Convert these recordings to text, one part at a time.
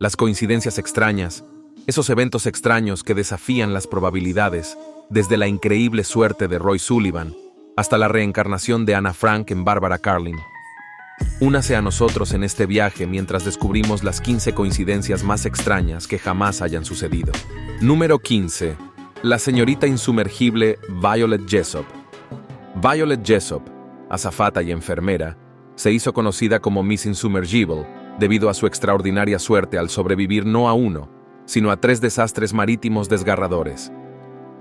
las coincidencias extrañas, esos eventos extraños que desafían las probabilidades, desde la increíble suerte de Roy Sullivan hasta la reencarnación de Anna Frank en Barbara Carlin. Únase a nosotros en este viaje mientras descubrimos las 15 coincidencias más extrañas que jamás hayan sucedido. Número 15. La señorita insumergible Violet Jessop. Violet Jessop, azafata y enfermera, se hizo conocida como Miss Insubmergible debido a su extraordinaria suerte al sobrevivir no a uno, sino a 3 desastres marítimos desgarradores.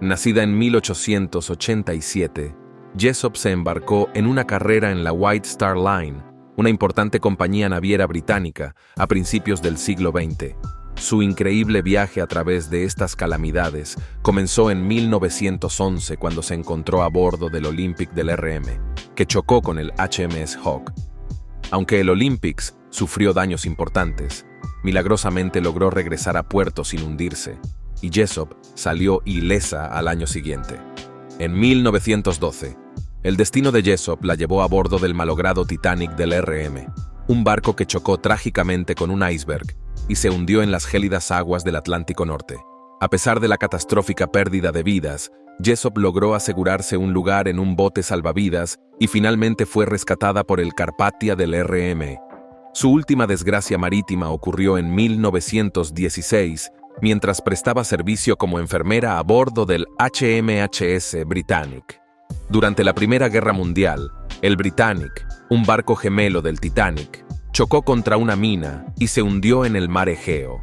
Nacida en 1887, Jessop se embarcó en una carrera en la White Star Line, una importante compañía naviera británica, a principios del siglo XX. Su increíble viaje a través de estas calamidades comenzó en 1911 cuando se encontró a bordo del Olympic del RM, que chocó con el HMS Hawke. Aunque el Olympics sufrió daños importantes, milagrosamente logró regresar a puerto sin hundirse, y Jessop salió ilesa al año siguiente. En 1912, el destino de Jessop la llevó a bordo del malogrado Titanic del RM, un barco que chocó trágicamente con un iceberg y se hundió en las gélidas aguas del Atlántico Norte. A pesar de la catastrófica pérdida de vidas, Jessop logró asegurarse un lugar en un bote salvavidas y finalmente fue rescatada por el Carpathia del RM. Su última desgracia marítima ocurrió en 1916, mientras prestaba servicio como enfermera a bordo del HMHS Britannic. Durante la Primera Guerra Mundial, el Britannic, un barco gemelo del Titanic, chocó contra una mina y se hundió en el mar Egeo.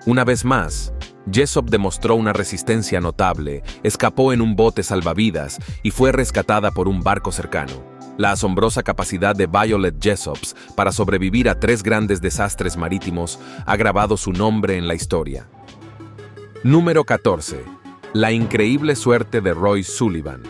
Una vez más, Jessop demostró una resistencia notable, escapó en un bote salvavidas y fue rescatada por un barco cercano. La asombrosa capacidad de Violet Jessop para sobrevivir a 3 grandes desastres marítimos ha grabado su nombre en la historia. Número 14. La increíble suerte de Roy Sullivan.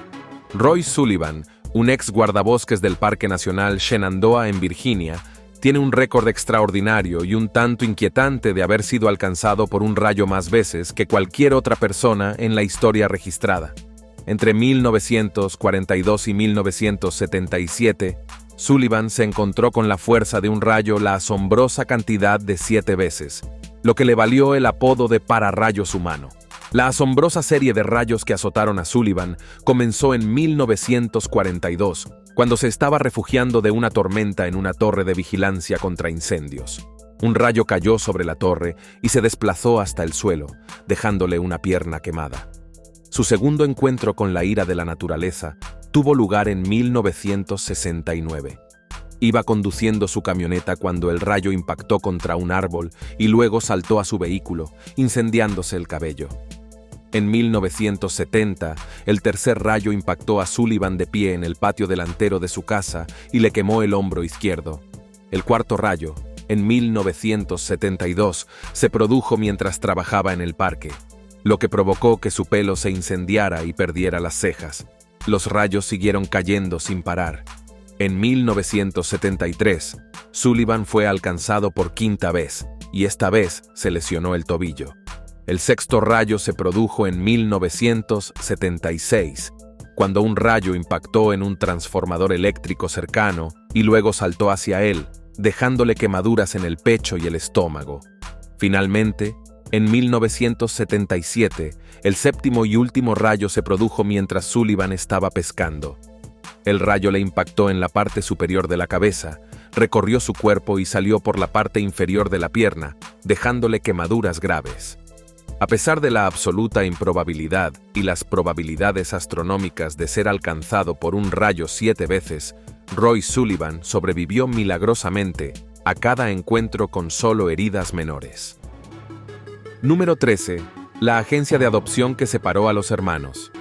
Roy Sullivan, un ex guardabosques del Parque Nacional Shenandoah en Virginia, tiene un récord extraordinario y un tanto inquietante de haber sido alcanzado por un rayo más veces que cualquier otra persona en la historia registrada. Entre 1942 y 1977, Sullivan se encontró con la fuerza de un rayo la asombrosa cantidad de 7 veces, lo que le valió el apodo de pararrayos humano. La asombrosa serie de rayos que azotaron a Sullivan comenzó en 1942, cuando se estaba refugiando de una tormenta en una torre de vigilancia contra incendios. Un rayo cayó sobre la torre y se desplazó hasta el suelo, dejándole una pierna quemada. Su segundo encuentro con la ira de la naturaleza tuvo lugar en 1969. Iba conduciendo su camioneta cuando el rayo impactó contra un árbol y luego saltó a su vehículo, incendiándose el cabello. En 1970, el tercer rayo impactó a Sullivan de pie en el patio delantero de su casa y le quemó el hombro izquierdo. El cuarto rayo, en 1972, se produjo mientras trabajaba en el parque, lo que provocó que su pelo se incendiara y perdiera las cejas. Los rayos siguieron cayendo sin parar. En 1973, Sullivan fue alcanzado por 5ª vez, y esta vez se lesionó el tobillo. El sexto rayo se produjo en 1976, cuando un rayo impactó en un transformador eléctrico cercano y luego saltó hacia él, dejándole quemaduras en el pecho y el estómago. Finalmente, en 1977, el séptimo y último rayo se produjo mientras Sullivan estaba pescando. El rayo le impactó en la parte superior de la cabeza, recorrió su cuerpo y salió por la parte inferior de la pierna, dejándole quemaduras graves. A pesar de la absoluta improbabilidad y las probabilidades astronómicas de ser alcanzado por un rayo 7 veces, Roy Sullivan sobrevivió milagrosamente a cada encuentro con solo heridas menores. Número 13. La agencia de adopción que separó a los hermanos.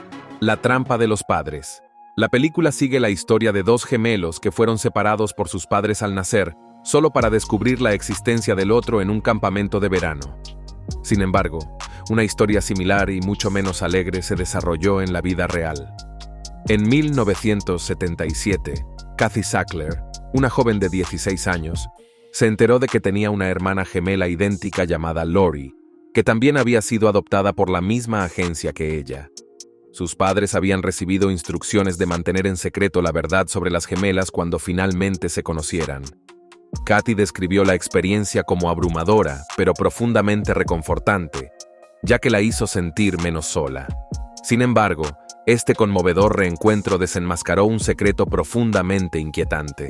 La trampa de los padres. La película sigue la historia de 2 gemelos que fueron separados por sus padres al nacer, solo para descubrir la existencia del otro en un campamento de verano. Sin embargo, una historia similar y mucho menos alegre se desarrolló en la vida real. En 1977, Kathy Sackler, una joven de 16 años, se enteró de que tenía una hermana gemela idéntica llamada Lori, que también había sido adoptada por la misma agencia que ella. Sus padres habían recibido instrucciones de mantener en secreto la verdad sobre las gemelas cuando finalmente se conocieran. Katy describió la experiencia como abrumadora, pero profundamente reconfortante, ya que la hizo sentir menos sola. Sin embargo, este conmovedor reencuentro desenmascaró un secreto profundamente inquietante.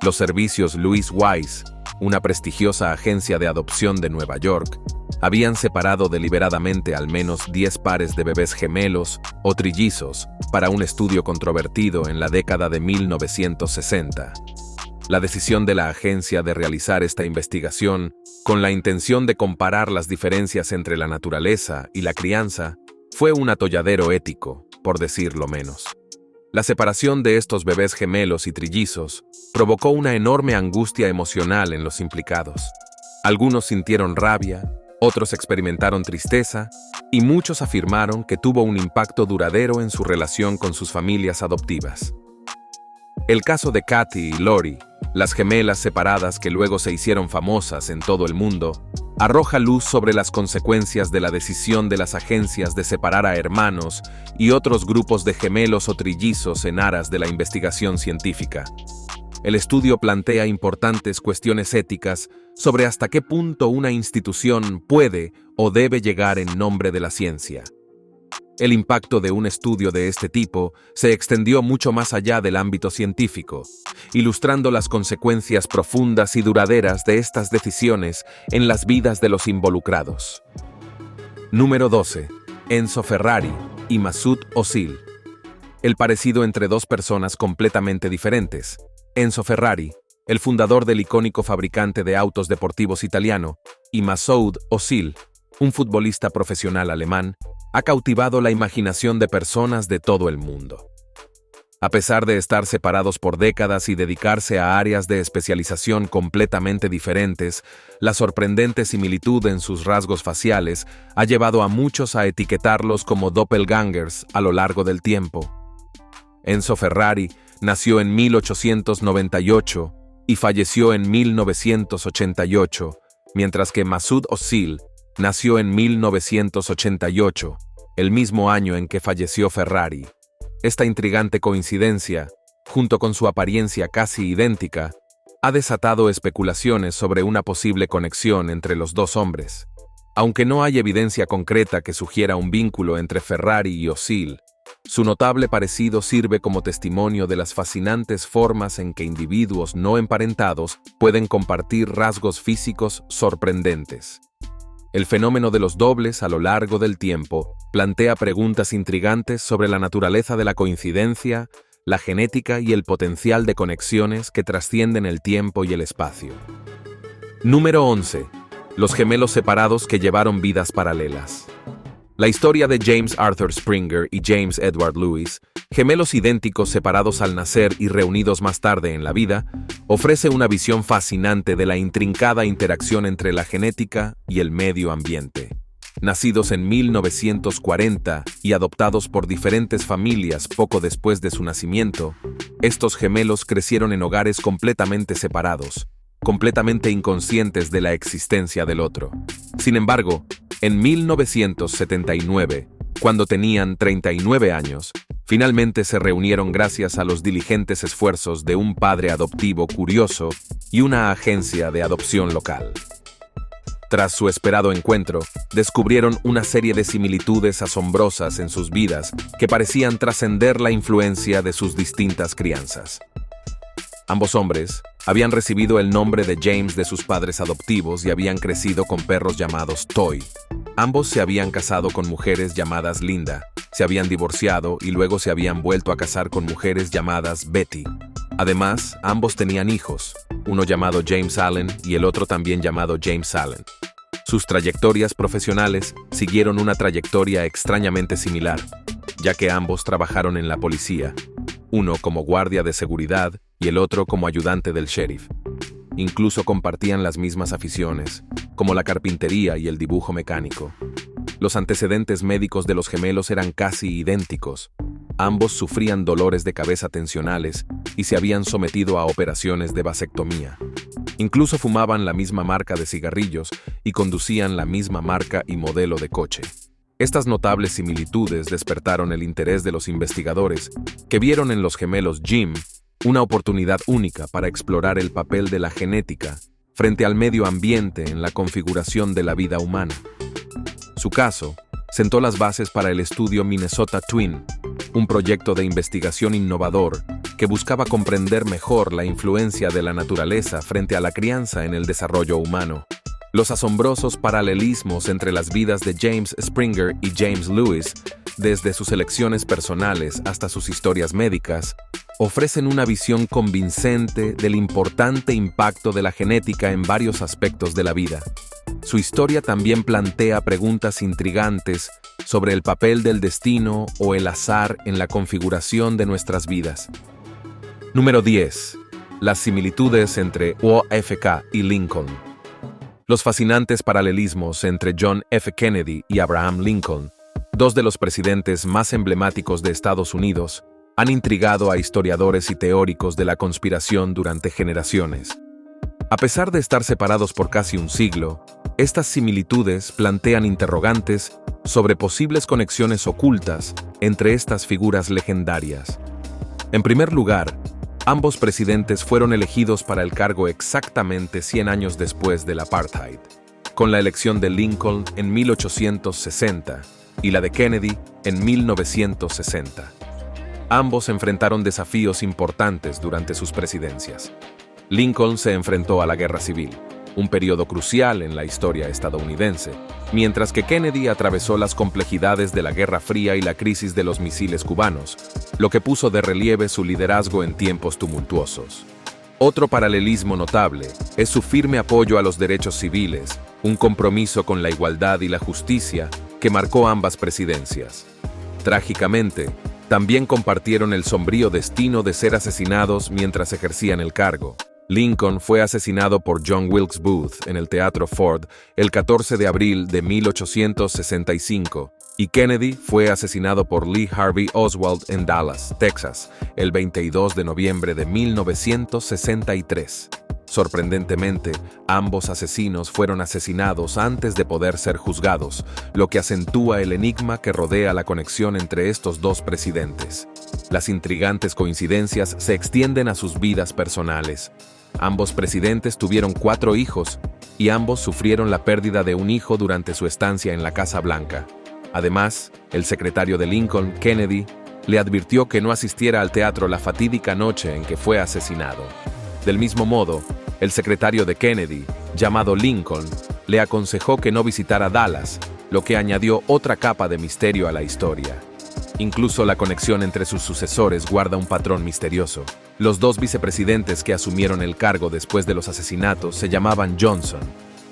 Los servicios Louis Wise, una prestigiosa agencia de adopción de Nueva York, habían separado deliberadamente al menos 10 pares de bebés gemelos o trillizos para un estudio controvertido en la década de 1960. La decisión de la agencia de realizar esta investigación, con la intención de comparar las diferencias entre la naturaleza y la crianza, fue un atolladero ético, por decirlo menos. La separación de estos bebés gemelos y trillizos provocó una enorme angustia emocional en los implicados. Algunos sintieron rabia, otros experimentaron tristeza, y muchos afirmaron que tuvo un impacto duradero en su relación con sus familias adoptivas. El caso de Katy y Lori, las gemelas separadas que luego se hicieron famosas en todo el mundo, arroja luz sobre las consecuencias de la decisión de las agencias de separar a hermanos y otros grupos de gemelos o trillizos en aras de la investigación científica. El estudio plantea importantes cuestiones éticas sobre hasta qué punto una institución puede o debe llegar en nombre de la ciencia. El impacto de un estudio de este tipo se extendió mucho más allá del ámbito científico, ilustrando las consecuencias profundas y duraderas de estas decisiones en las vidas de los involucrados. Número 12. Enzo Ferrari y Mesut Özil. El parecido entre dos personas completamente diferentes. Enzo Ferrari, el fundador del icónico fabricante de autos deportivos italiano, y Mesut Özil, un futbolista profesional alemán, ha cautivado la imaginación de personas de todo el mundo. A pesar de estar separados por décadas y dedicarse a áreas de especialización completamente diferentes, la sorprendente similitud en sus rasgos faciales ha llevado a muchos a etiquetarlos como doppelgangers a lo largo del tiempo. Enzo Ferrari nació en 1898 y falleció en 1988, mientras que Mesut Özil nació en 1988, el mismo año en que falleció Ferrari. Esta intrigante coincidencia, junto con su apariencia casi idéntica, ha desatado especulaciones sobre una posible conexión entre los dos hombres. Aunque no hay evidencia concreta que sugiera un vínculo entre Ferrari y Özil, su notable parecido sirve como testimonio de las fascinantes formas en que individuos no emparentados pueden compartir rasgos físicos sorprendentes. El fenómeno de los dobles a lo largo del tiempo plantea preguntas intrigantes sobre la naturaleza de la coincidencia, la genética y el potencial de conexiones que trascienden el tiempo y el espacio. Número 11. Los gemelos separados que llevaron vidas paralelas. La historia de James Arthur Springer y James Edward Lewis, gemelos idénticos separados al nacer y reunidos más tarde en la vida, ofrece una visión fascinante de la intrincada interacción entre la genética y el medio ambiente. Nacidos en 1940 y adoptados por diferentes familias poco después de su nacimiento, estos gemelos crecieron en hogares completamente separados, completamente inconscientes de la existencia del otro. Sin embargo, en 1979, cuando tenían 39 años, finalmente se reunieron gracias a los diligentes esfuerzos de un padre adoptivo curioso y una agencia de adopción local. Tras su esperado encuentro, descubrieron una serie de similitudes asombrosas en sus vidas que parecían trascender la influencia de sus distintas crianzas. Ambos hombres habían recibido el nombre de James de sus padres adoptivos y habían crecido con perros llamados Toy. Ambos se habían casado con mujeres llamadas Linda, se habían divorciado y luego se habían vuelto a casar con mujeres llamadas Betty. Además, ambos tenían hijos, uno llamado James Allen y el otro también llamado James Allen. Sus trayectorias profesionales siguieron una trayectoria extrañamente similar, ya que ambos trabajaron en la policía, uno como guardia de seguridad y el otro como ayudante del sheriff. Incluso compartían las mismas aficiones, como la carpintería y el dibujo mecánico. Los antecedentes médicos de los gemelos eran casi idénticos. Ambos sufrían dolores de cabeza tensionales y se habían sometido a operaciones de vasectomía. Incluso fumaban la misma marca de cigarrillos y conducían la misma marca y modelo de coche. Estas notables similitudes despertaron el interés de los investigadores, que vieron en los gemelos Jim una oportunidad única para explorar el papel de la genética frente al medio ambiente en la configuración de la vida humana. Su caso sentó las bases para el estudio Minnesota Twin, un proyecto de investigación innovador que buscaba comprender mejor la influencia de la naturaleza frente a la crianza en el desarrollo humano. Los asombrosos paralelismos entre las vidas de James Springer y James Lewis, desde sus elecciones personales hasta sus historias médicas, ofrecen una visión convincente del importante impacto de la genética en varios aspectos de la vida. Su historia también plantea preguntas intrigantes sobre el papel del destino o el azar en la configuración de nuestras vidas. Número 10. Las similitudes entre JFK y Lincoln. Los fascinantes paralelismos entre John F. Kennedy y Abraham Lincoln, dos de los presidentes más emblemáticos de Estados Unidos, han intrigado a historiadores y teóricos de la conspiración durante generaciones. A pesar de estar separados por casi un siglo, estas similitudes plantean interrogantes sobre posibles conexiones ocultas entre estas figuras legendarias. En primer lugar, ambos presidentes fueron elegidos para el cargo exactamente 100 años después del apartheid, con la elección de Lincoln en 1860 y la de Kennedy en 1960. Ambos enfrentaron desafíos importantes durante sus presidencias. Lincoln se enfrentó a la Guerra Civil, un periodo crucial en la historia estadounidense, mientras que Kennedy atravesó las complejidades de la Guerra Fría y la crisis de los misiles cubanos, lo que puso de relieve su liderazgo en tiempos tumultuosos. Otro paralelismo notable es su firme apoyo a los derechos civiles, un compromiso con la igualdad y la justicia que marcó ambas presidencias. Trágicamente, también compartieron el sombrío destino de ser asesinados mientras ejercían el cargo. Lincoln fue asesinado por John Wilkes Booth en el Teatro Ford el 14 de abril de 1865 y Kennedy fue asesinado por Lee Harvey Oswald en Dallas, Texas, el 22 de noviembre de 1963. Sorprendentemente, ambos asesinos fueron asesinados antes de poder ser juzgados, lo que acentúa el enigma que rodea la conexión entre estos dos presidentes. Las intrigantes coincidencias se extienden a sus vidas personales. Ambos presidentes tuvieron 4 hijos y ambos sufrieron la pérdida de un hijo durante su estancia en la Casa Blanca. Además, el secretario de Lincoln, Kennedy, le advirtió que no asistiera al teatro la fatídica noche en que fue asesinado. Del mismo modo, el secretario de Kennedy, llamado Lincoln, le aconsejó que no visitara Dallas, lo que añadió otra capa de misterio a la historia. Incluso la conexión entre sus sucesores guarda un patrón misterioso. Los dos vicepresidentes que asumieron el cargo después de los asesinatos se llamaban Johnson.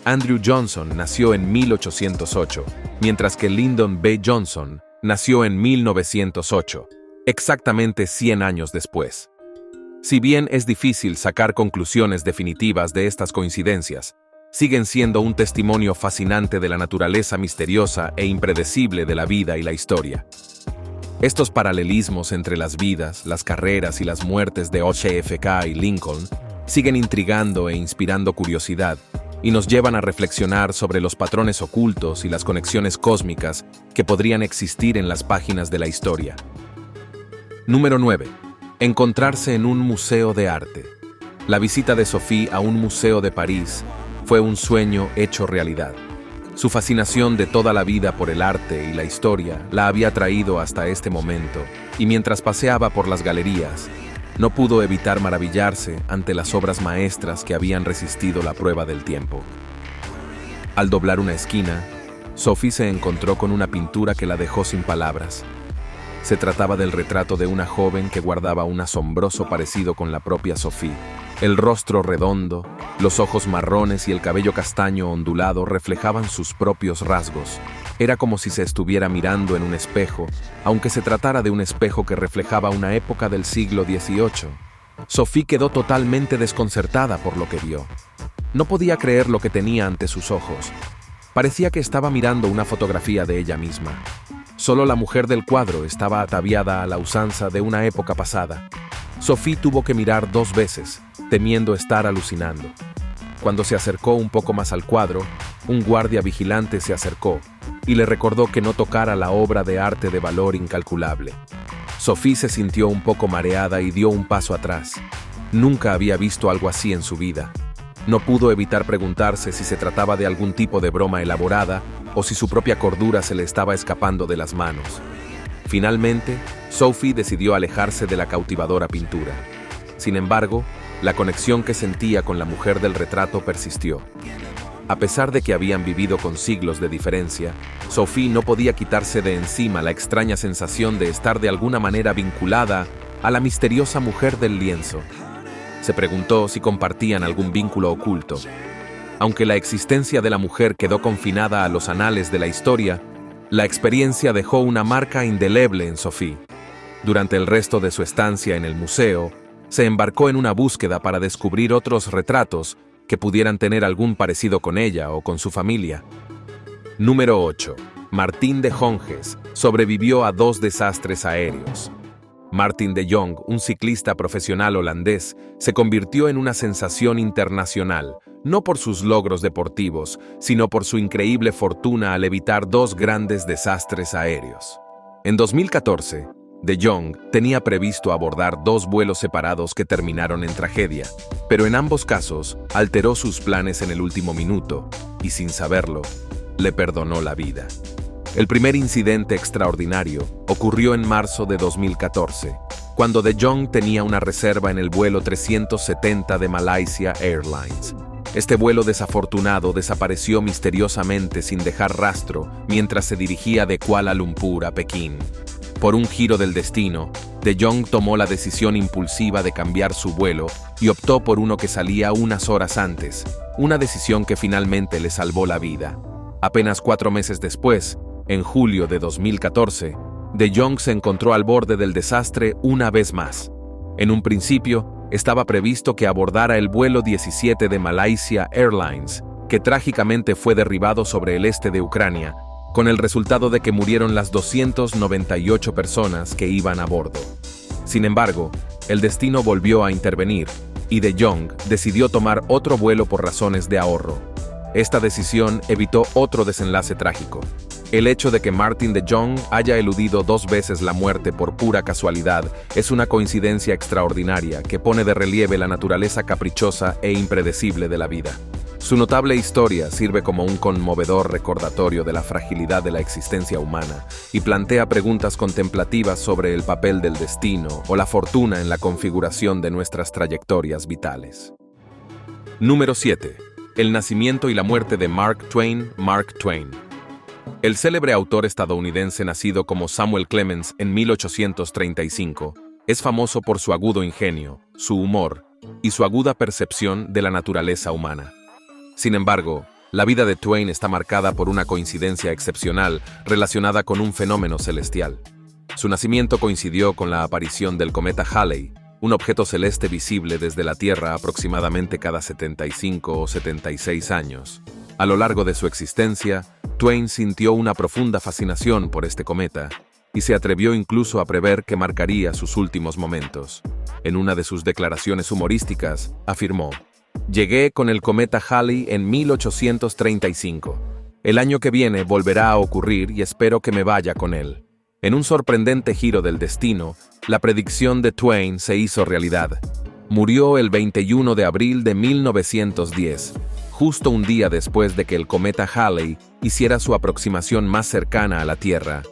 Andrew Johnson nació en 1808, mientras que Lyndon B. Johnson nació en 1908, exactamente 100 años después. Si bien es difícil sacar conclusiones definitivas de estas coincidencias, siguen siendo un testimonio fascinante de la naturaleza misteriosa e impredecible de la vida y la historia. Estos paralelismos entre las vidas, las carreras y las muertes de JFK y Lincoln siguen intrigando e inspirando curiosidad y nos llevan a reflexionar sobre los patrones ocultos y las conexiones cósmicas que podrían existir en las páginas de la historia. Número 9. Encontrarse en un museo de arte. La visita de Sophie a un museo de París fue un sueño hecho realidad. Su fascinación de toda la vida por el arte y la historia la había traído hasta este momento, y mientras paseaba por las galerías, no pudo evitar maravillarse ante las obras maestras que habían resistido la prueba del tiempo. Al doblar una esquina, Sophie se encontró con una pintura que la dejó sin palabras. Se trataba del retrato de una joven que guardaba un asombroso parecido con la propia Sophie. El rostro redondo, los ojos marrones y el cabello castaño ondulado reflejaban sus propios rasgos. Era como si se estuviera mirando en un espejo, aunque se tratara de un espejo que reflejaba una época del siglo XVIII. Sophie quedó totalmente desconcertada por lo que vio. No podía creer lo que tenía ante sus ojos. Parecía que estaba mirando una fotografía de ella misma. Solo la mujer del cuadro estaba ataviada a la usanza de una época pasada. Sophie tuvo que mirar 2 veces, temiendo estar alucinando. Cuando se acercó un poco más al cuadro, un guardia vigilante se acercó y le recordó que no tocara la obra de arte de valor incalculable. Sophie se sintió un poco mareada y dio un paso atrás. Nunca había visto algo así en su vida. No pudo evitar preguntarse si se trataba de algún tipo de broma elaborada o si su propia cordura se le estaba escapando de las manos. Finalmente, Sophie decidió alejarse de la cautivadora pintura. Sin embargo, la conexión que sentía con la mujer del retrato persistió. A pesar de que habían vivido con siglos de diferencia, Sophie no podía quitarse de encima la extraña sensación de estar de alguna manera vinculada a la misteriosa mujer del lienzo. Se preguntó si compartían algún vínculo oculto. Aunque la existencia de la mujer quedó confinada a los anales de la historia, la experiencia dejó una marca indeleble en Sophie. Durante el resto de su estancia en el museo, se embarcó en una búsqueda para descubrir otros retratos que pudieran tener algún parecido con ella o con su familia. Número 8. Martin de Jonges sobrevivió a 2 desastres aéreos. Martin de Jong, un ciclista profesional holandés, se convirtió en una sensación internacional, no por sus logros deportivos, sino por su increíble fortuna al evitar 2 grandes desastres aéreos. En 2014, de Jong tenía previsto abordar 2 vuelos separados que terminaron en tragedia, pero en ambos casos alteró sus planes en el último minuto y, sin saberlo, le perdonó la vida. El primer incidente extraordinario ocurrió en marzo de 2014, cuando de Jong tenía una reserva en el vuelo 370 de Malaysia Airlines. Este vuelo desafortunado desapareció misteriosamente sin dejar rastro mientras se dirigía de Kuala Lumpur a Pekín. Por un giro del destino, de Jong tomó la decisión impulsiva de cambiar su vuelo y optó por uno que salía unas horas antes, una decisión que finalmente le salvó la vida. Apenas 4 meses después, en julio de 2014, de Jong se encontró al borde del desastre una vez más. En un principio, estaba previsto que abordara el vuelo 17 de Malaysia Airlines, que trágicamente fue derribado sobre el este de Ucrania, con el resultado de que murieron las 298 personas que iban a bordo. Sin embargo, el destino volvió a intervenir, y de Jong decidió tomar otro vuelo por razones de ahorro. Esta decisión evitó otro desenlace trágico. El hecho de que Martin de Jong haya eludido 2 veces la muerte por pura casualidad es una coincidencia extraordinaria que pone de relieve la naturaleza caprichosa e impredecible de la vida. Su notable historia sirve como un conmovedor recordatorio de la fragilidad de la existencia humana y plantea preguntas contemplativas sobre el papel del destino o la fortuna en la configuración de nuestras trayectorias vitales. Número 7. El nacimiento y la muerte de Mark Twain. Mark Twain. El célebre autor estadounidense nacido como Samuel Clemens en 1835 es famoso por su agudo ingenio, su humor y su aguda percepción de la naturaleza humana. Sin embargo, la vida de Twain está marcada por una coincidencia excepcional relacionada con un fenómeno celestial. Su nacimiento coincidió con la aparición del cometa Halley, un objeto celeste visible desde la Tierra aproximadamente cada 75 o 76 años. A lo largo de su existencia, Twain sintió una profunda fascinación por este cometa y se atrevió incluso a prever que marcaría sus últimos momentos. En una de sus declaraciones humorísticas, afirmó: «Llegué con el cometa Halley en 1835. El año que viene volverá a ocurrir y espero que me vaya con él». En un sorprendente giro del destino, la predicción de Twain se hizo realidad. Murió el 21 de abril de 1910, justo un día después de que el cometa Halley hiciera su aproximación más cercana a la Tierra.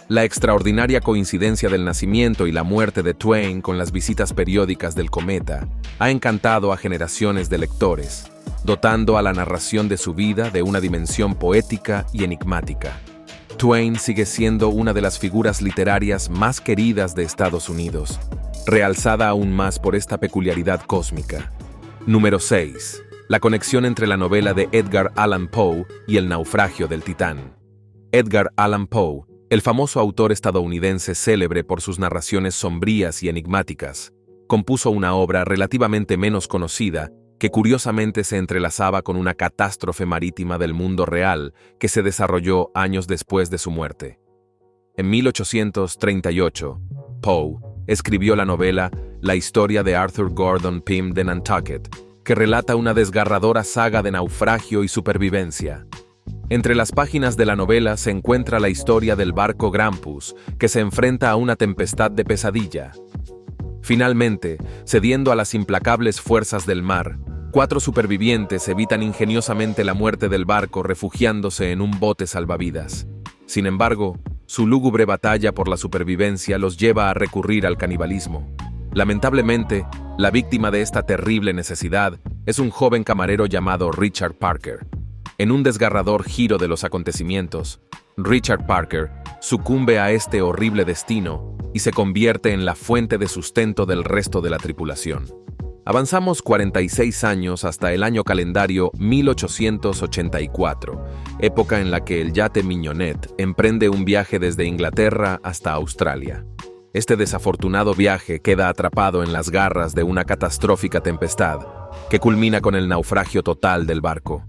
La extraordinaria coincidencia del nacimiento y la muerte de Twain con las visitas periódicas del cometa ha encantado a generaciones de lectores, dotando a la narración de su vida de una dimensión poética y enigmática. Twain sigue siendo una de las figuras literarias más queridas de Estados Unidos, realzada aún más por esta peculiaridad cósmica. Número 6. La conexión entre la novela de Edgar Allan Poe y el naufragio del Titán. Edgar Allan Poe, el famoso autor estadounidense célebre por sus narraciones sombrías y enigmáticas, compuso una obra relativamente menos conocida que curiosamente se entrelazaba con una catástrofe marítima del mundo real que se desarrolló años después de su muerte. En 1838, Poe escribió la novela La historia de Arthur Gordon Pym de Nantucket, que relata una desgarradora saga de naufragio y supervivencia. Entre las páginas de la novela se encuentra la historia del barco Grampus, que se enfrenta a una tempestad de pesadilla. Finalmente, cediendo a las implacables fuerzas del mar, 4 supervivientes evitan ingeniosamente la muerte del barco refugiándose en un bote salvavidas. Sin embargo, su lúgubre batalla por la supervivencia los lleva a recurrir al canibalismo. Lamentablemente, la víctima de esta terrible necesidad es un joven camarero llamado Richard Parker. En un desgarrador giro de los acontecimientos, Richard Parker sucumbe a este horrible destino y se convierte en la fuente de sustento del resto de la tripulación. Avanzamos 46 años hasta el año calendario 1884, época en la que el yate Mignonette emprende un viaje desde Inglaterra hasta Australia. Este desafortunado viaje queda atrapado en las garras de una catastrófica tempestad, que culmina con el naufragio total del barco.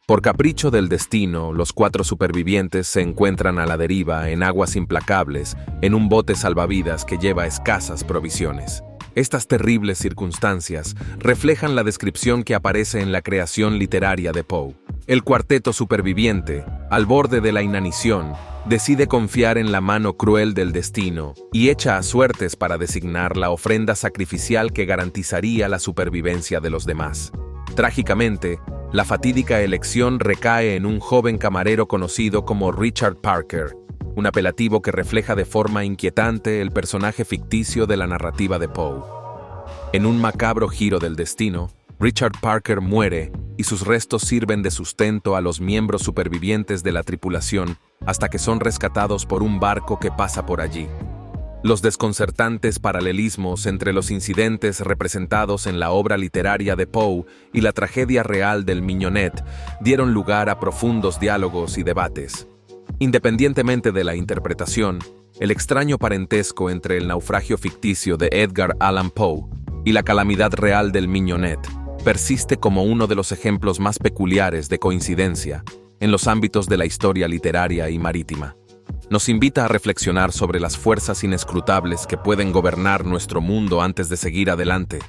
Por capricho del destino, los 4 supervivientes se encuentran a la deriva en aguas implacables, en un bote salvavidas que lleva escasas provisiones. Estas terribles circunstancias reflejan la descripción que aparece en la creación literaria de Poe. El cuarteto superviviente, al borde de la inanición, decide confiar en la mano cruel del destino y echa a suertes para designar la ofrenda sacrificial que garantizaría la supervivencia de los demás. Trágicamente, la fatídica elección recae en un joven camarero conocido como Richard Parker, un apelativo que refleja de forma inquietante el personaje ficticio de la narrativa de Poe. En un macabro giro del destino, Richard Parker muere y sus restos sirven de sustento a los miembros supervivientes de la tripulación hasta que son rescatados por un barco que pasa por allí. Los desconcertantes paralelismos entre los incidentes representados en la obra literaria de Poe y la tragedia real del Mignonette dieron lugar a profundos diálogos y debates. Independientemente de la interpretación, el extraño parentesco entre el naufragio ficticio de Edgar Allan Poe y la calamidad real del Mignonette persiste como uno de los ejemplos más peculiares de coincidencia en los ámbitos de la historia literaria y marítima. Nos invita a reflexionar sobre las fuerzas inescrutables que pueden gobernar nuestro mundo antes de seguir adelante.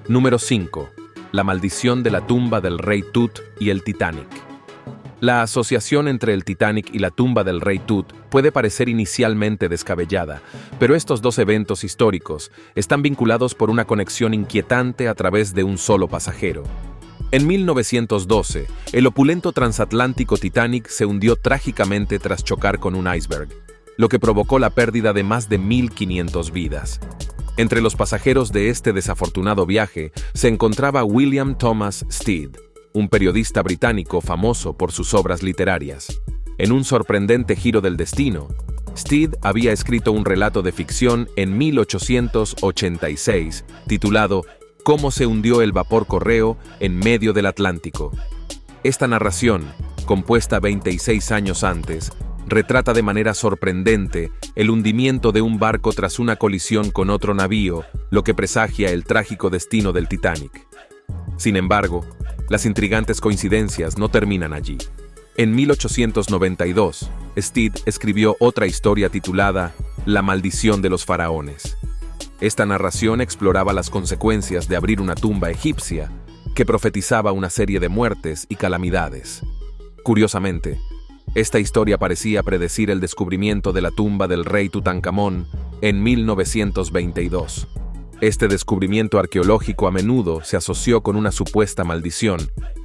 Número 5. La maldición de la tumba del rey Tut y el Titanic. La asociación entre el Titanic y la tumba del rey Tut puede parecer inicialmente descabellada, pero estos 2 eventos históricos están vinculados por una conexión inquietante a través de un solo pasajero. En 1912, el opulento transatlántico Titanic se hundió trágicamente tras chocar con un iceberg, lo que provocó la pérdida de más de 1.500 vidas. Entre los pasajeros de este desafortunado viaje se encontraba William Thomas Stead, un periodista británico famoso por sus obras literarias. En un sorprendente giro del destino, Stead había escrito un relato de ficción en 1886, titulado «Cómo se hundió el vapor correo en medio del Atlántico». Esta narración, compuesta 26 años antes, retrata de manera sorprendente el hundimiento de un barco tras una colisión con otro navío, lo que presagia el trágico destino del Titanic. Sin embargo, las intrigantes coincidencias no terminan allí. En 1892, Stead escribió otra historia titulada La maldición de los faraones. Esta narración exploraba las consecuencias de abrir una tumba egipcia, que profetizaba una serie de muertes y calamidades. Curiosamente, esta historia parecía predecir el descubrimiento de la tumba del rey Tutankamón en 1922. Este descubrimiento arqueológico a menudo se asoció con una supuesta maldición,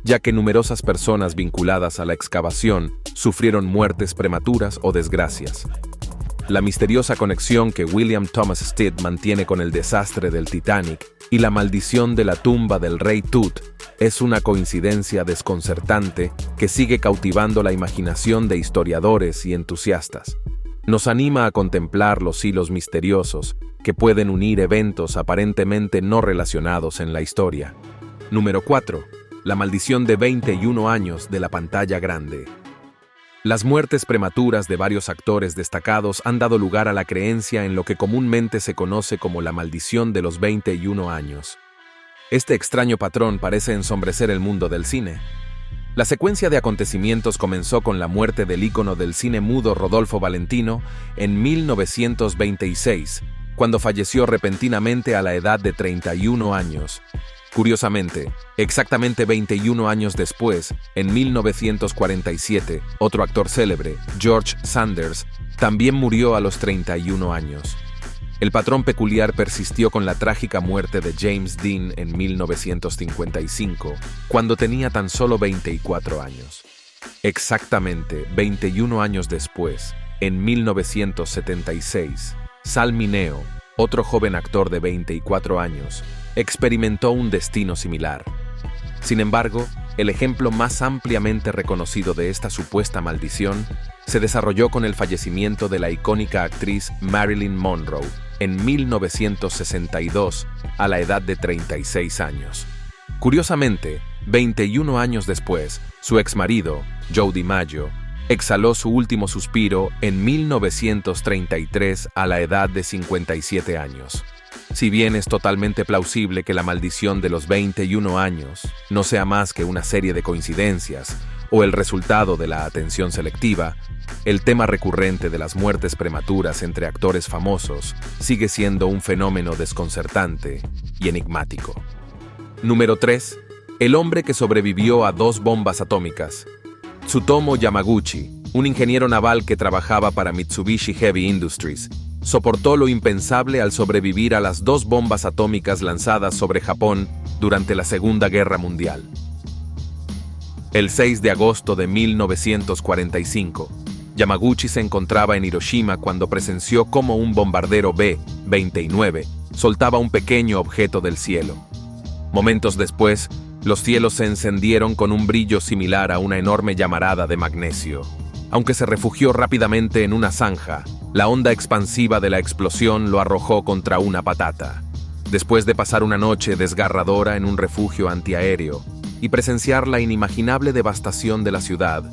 ya que numerosas personas vinculadas a la excavación sufrieron muertes prematuras o desgracias. La misteriosa conexión que William Thomas Stead mantiene con el desastre del Titanic y la maldición de la tumba del rey Tut es una coincidencia desconcertante que sigue cautivando la imaginación de historiadores y entusiastas. Nos anima a contemplar los hilos misteriosos que pueden unir eventos aparentemente no relacionados en la historia. Número 4. La maldición de 21 años de la pantalla grande. Las muertes prematuras de varios actores destacados han dado lugar a la creencia en lo que comúnmente se conoce como la maldición de los 21 años. Este extraño patrón parece ensombrecer el mundo del cine. La secuencia de acontecimientos comenzó con la muerte del ícono del cine mudo Rodolfo Valentino en 1926, cuando falleció repentinamente a la edad de 31 años. Curiosamente, exactamente 21 años después, en 1947, otro actor célebre, George Sanders, también murió a los 31 años. El patrón peculiar persistió con la trágica muerte de James Dean en 1955, cuando tenía tan solo 24 años. Exactamente 21 años después, en 1976, Sal Mineo, otro joven actor de 24 años, experimentó un destino similar. Sin embargo, el ejemplo más ampliamente reconocido de esta supuesta maldición se desarrolló con el fallecimiento de la icónica actriz Marilyn Monroe en 1962, a la edad de 36 años. Curiosamente, 21 años después, su exmarido, Joe DiMaggio, exhaló su último suspiro en 1933 a la edad de 57 años. Si bien es totalmente plausible que la maldición de los 21 años no sea más que una serie de coincidencias o el resultado de la atención selectiva, el tema recurrente de las muertes prematuras entre actores famosos sigue siendo un fenómeno desconcertante y enigmático. Número 3. El hombre que sobrevivió a 2 bombas atómicas. Tsutomu Yamaguchi, un ingeniero naval que trabajaba para Mitsubishi Heavy Industries, soportó lo impensable al sobrevivir a las 2 bombas atómicas lanzadas sobre Japón durante la Segunda Guerra Mundial. El 6 de agosto de 1945, Yamaguchi se encontraba en Hiroshima cuando presenció cómo un bombardero B-29 soltaba un pequeño objeto del cielo. Momentos después, los cielos se encendieron con un brillo similar a una enorme llamarada de magnesio. Aunque se refugió rápidamente en una zanja, la onda expansiva de la explosión lo arrojó contra una patata. Después de pasar una noche desgarradora en un refugio antiaéreo y presenciar la inimaginable devastación de la ciudad,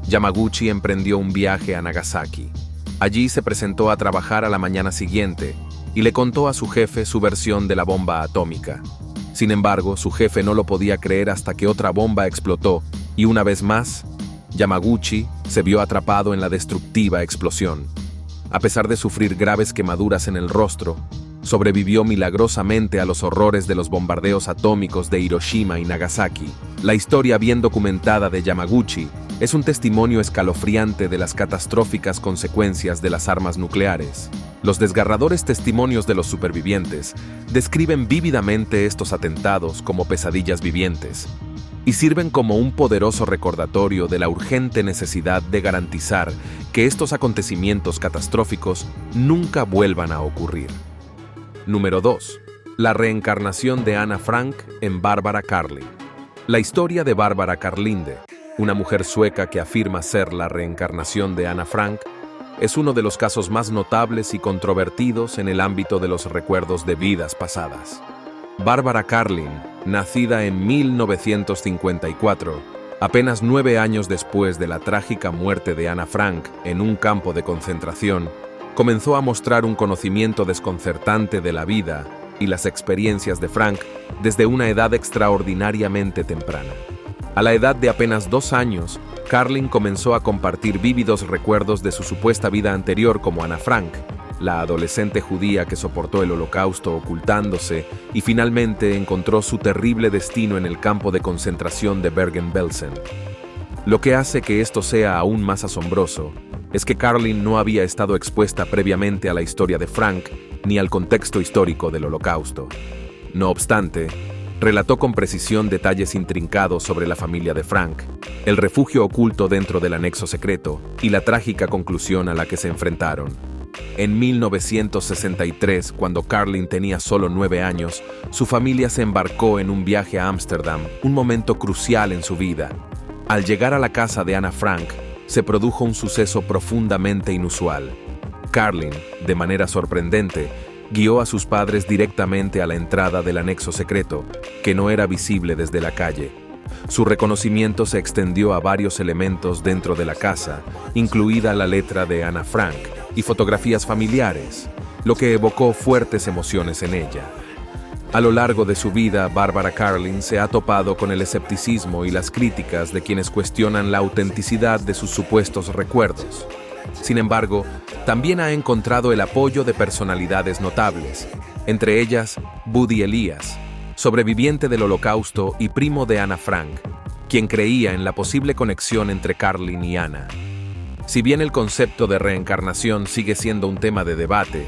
Yamaguchi emprendió un viaje a Nagasaki. Allí se presentó a trabajar a la mañana siguiente y le contó a su jefe su versión de la bomba atómica. Sin embargo, su jefe no lo podía creer hasta que otra bomba explotó y una vez más, Yamaguchi se vio atrapado en la destructiva explosión. A pesar de sufrir graves quemaduras en el rostro, sobrevivió milagrosamente a los horrores de los bombardeos atómicos de Hiroshima y Nagasaki. La historia bien documentada de Yamaguchi es un testimonio escalofriante de las catastróficas consecuencias de las armas nucleares. Los desgarradores testimonios de los supervivientes describen vívidamente estos atentados como pesadillas vivientes y sirven como un poderoso recordatorio de la urgente necesidad de garantizar que estos acontecimientos catastróficos nunca vuelvan a ocurrir. Número 2. La reencarnación de Anna Frank en Barbara Carlin. La historia de Barbara Carlinde, una mujer sueca que afirma ser la reencarnación de Anna Frank, es uno de los casos más notables y controvertidos en el ámbito de los recuerdos de vidas pasadas. Barbara Carlin, nacida en 1954, apenas 9 años después de la trágica muerte de Anna Frank en un campo de concentración, comenzó a mostrar un conocimiento desconcertante de la vida y las experiencias de Frank desde una edad extraordinariamente temprana. A la edad de apenas 2 años, Carlin comenzó a compartir vívidos recuerdos de su supuesta vida anterior como Anna Frank, la adolescente judía que soportó el Holocausto ocultándose y finalmente encontró su terrible destino en el campo de concentración de Bergen-Belsen. Lo que hace que esto sea aún más asombroso es que Carlin no había estado expuesta previamente a la historia de Frank ni al contexto histórico del Holocausto. No obstante, relató con precisión detalles intrincados sobre la familia de Frank, el refugio oculto dentro del anexo secreto y la trágica conclusión a la que se enfrentaron. En 1963, cuando Carlin tenía solo 9 años, su familia se embarcó en un viaje a Ámsterdam, un momento crucial en su vida. Al llegar a la casa de Anna Frank, se produjo un suceso profundamente inusual. Carlin, de manera sorprendente, guió a sus padres directamente a la entrada del anexo secreto, que no era visible desde la calle. Su reconocimiento se extendió a varios elementos dentro de la casa, incluida la letra de Anna Frank y fotografías familiares, lo que evocó fuertes emociones en ella. A lo largo de su vida, Barbara Carlin se ha topado con el escepticismo y las críticas de quienes cuestionan la autenticidad de sus supuestos recuerdos. Sin embargo, también ha encontrado el apoyo de personalidades notables, entre ellas Buddy Elias, sobreviviente del Holocausto y primo de Ana Frank, quien creía en la posible conexión entre Carlin y Ana. Si bien el concepto de reencarnación sigue siendo un tema de debate,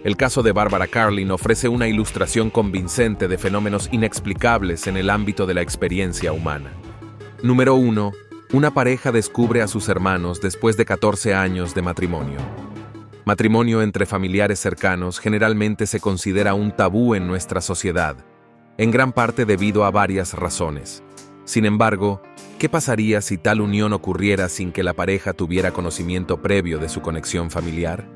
el caso de Barbara Carlin ofrece una ilustración convincente de fenómenos inexplicables en el ámbito de la experiencia humana. Número 1. Una pareja descubre a sus hermanos después de 14 años de matrimonio. Matrimonio entre familiares cercanos generalmente se considera un tabú en nuestra sociedad, en gran parte debido a varias razones. Sin embargo, ¿qué pasaría si tal unión ocurriera sin que la pareja tuviera conocimiento previo de su conexión familiar?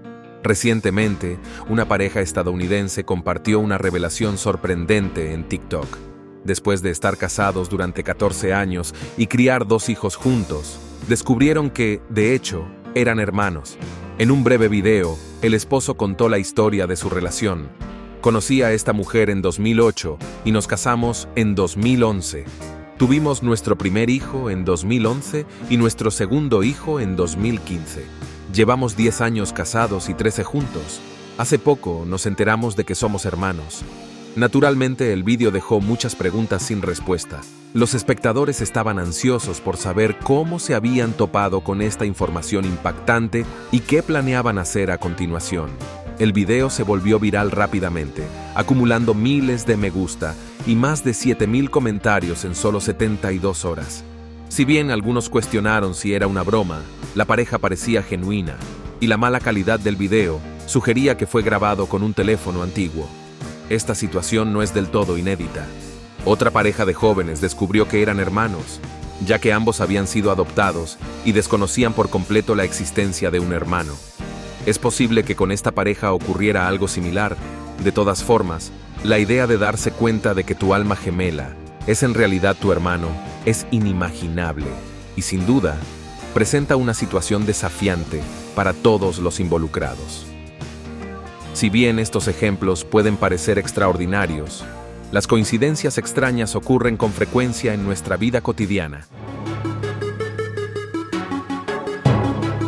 Recientemente, una pareja estadounidense compartió una revelación sorprendente en TikTok. Después de estar casados durante 14 años y criar 2 hijos juntos, descubrieron que, de hecho, eran hermanos. En un breve video, el esposo contó la historia de su relación. Conocí a esta mujer en 2008 y nos casamos en 2011. Tuvimos nuestro primer hijo en 2011 y nuestro segundo hijo en 2015. Llevamos 10 años casados y 13 juntos. Hace poco nos enteramos de que somos hermanos. Naturalmente, el vídeo dejó muchas preguntas sin respuesta. Los espectadores estaban ansiosos por saber cómo se habían topado con esta información impactante y qué planeaban hacer a continuación. El video se volvió viral rápidamente, acumulando miles de me gusta y más de 7,000 comentarios en solo 72 horas. Si bien algunos cuestionaron si era una broma, la pareja parecía genuina, y la mala calidad del video sugería que fue grabado con un teléfono antiguo. Esta situación no es del todo inédita. Otra pareja de jóvenes descubrió que eran hermanos, ya que ambos habían sido adoptados y desconocían por completo la existencia de un hermano. Es posible que con esta pareja ocurriera algo similar. De todas formas, la idea de darse cuenta de que tu alma gemela es en realidad tu hermano es inimaginable y, sin duda, presenta una situación desafiante para todos los involucrados. Si bien estos ejemplos pueden parecer extraordinarios, las coincidencias extrañas ocurren con frecuencia en nuestra vida cotidiana.